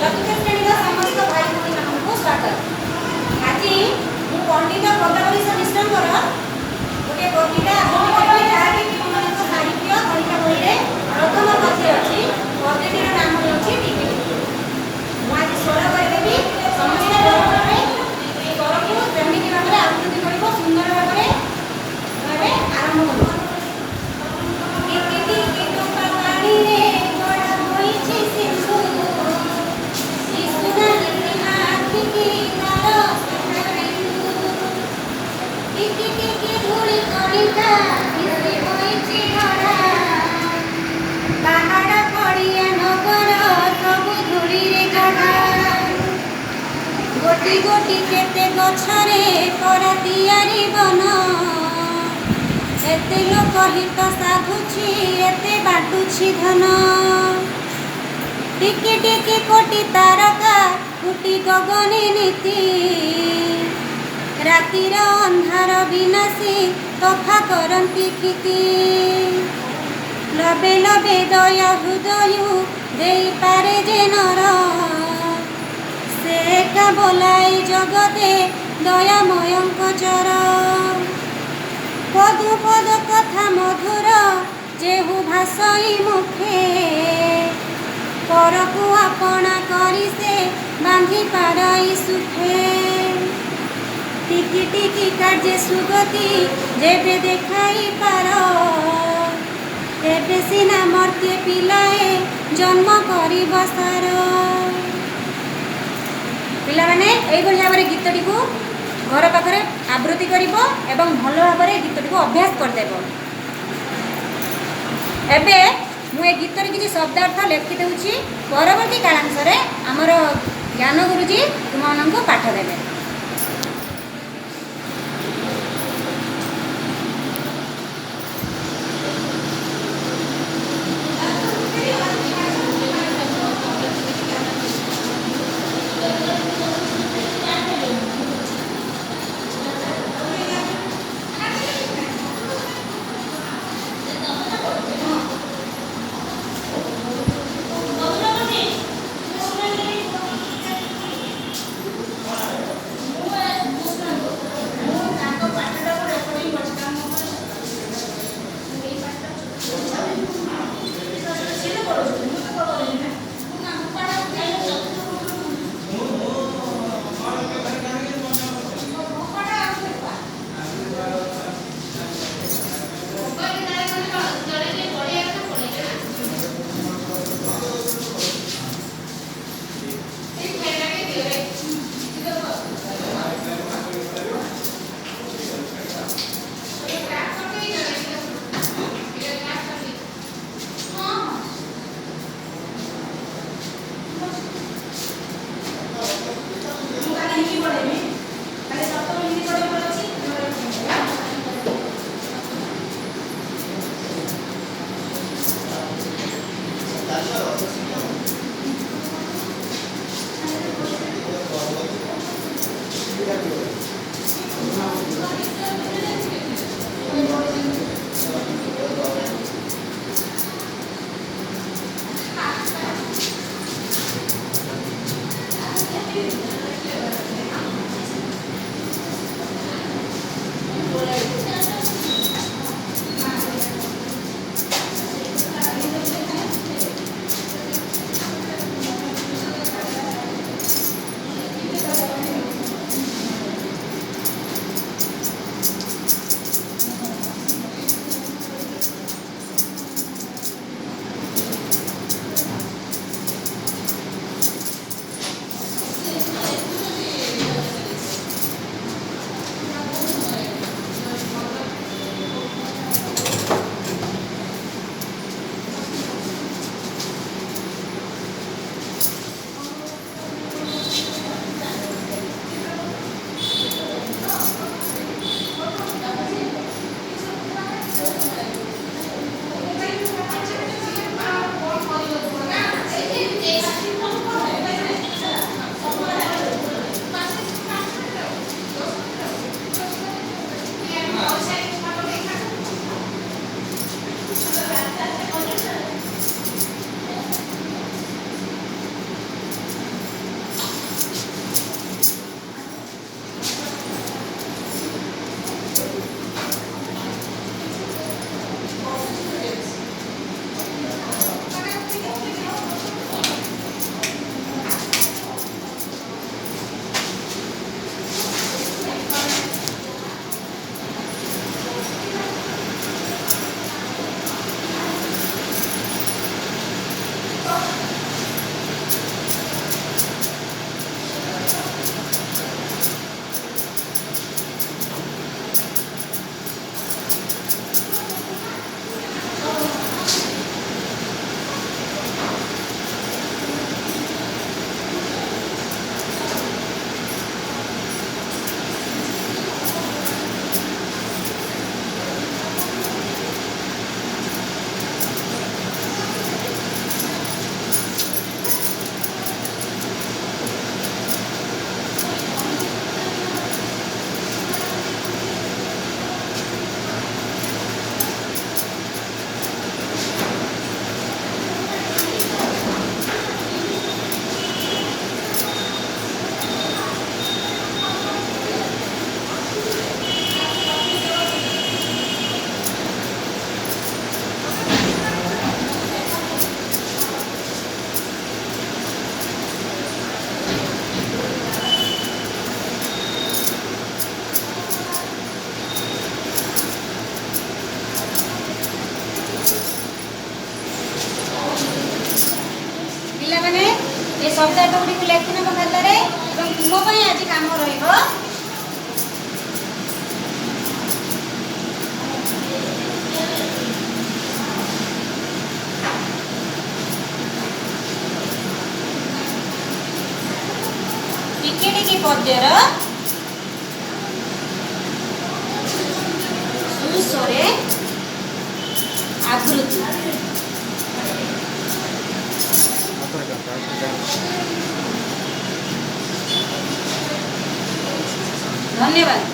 चतुर्थ श्रेणी समस्त भाई भौणी मानू स्वागत। आज पंडित गोदावरी मिश्र गोटे कविता जहाँकि साहित्य कविता बही प्रथम पद्य अच्छी पद्यटीर नाम होती टिकी। मुझे स्वर करदेवी समस्त स्वर को जमी भाव में आकृति कर सुंदर भाव में आरंभ हो। गोटी गोटी केते गछरे करा दियारी बन एते लोक हित साधुछि एते बाटुछि धन टिके टिके कोटी तारका फुटी गगने नीति रातिर अंधार विनाशी तफा करंती खिति लबे लबे दया हृदय देई पारे जे नर से का बोलाई जगते दयामयंक चर पदु पद कथा मधुर जेहु भाषई मुखे परकु आपना करी से बांधी पारई सुखे टिकी टिकी कार्य सुगति जेबे देखाई पार एबे सिना मर्त्य पिलाए जन्म करी बसार। पिला माने एई भाव में गीतटी को घर पाखे आवृत्ति करिवो एवं भल भाव में गीतटी को अभ्यास करदेव। एबे मु ए गीतर किसी शब्दार्थ लिखि देउछि परवर्ती कालांश रे हमर ज्ञान गुरुजी तुमनको पाठ देबे। ଶବ୍ଦାର୍ଥ ଗୁଡ଼ିକୁ ଲେଖିନେବ ଖାତାରେ ଏବଂ ତୁମ ପାଇଁ ଆଜି କାମ ରହିବ ଟିକି ଟିକି ପଦ୍ୟର ସୁସ୍ୱରେ ଆବୃତ୍ତି। ଧନ୍ୟବାଦ।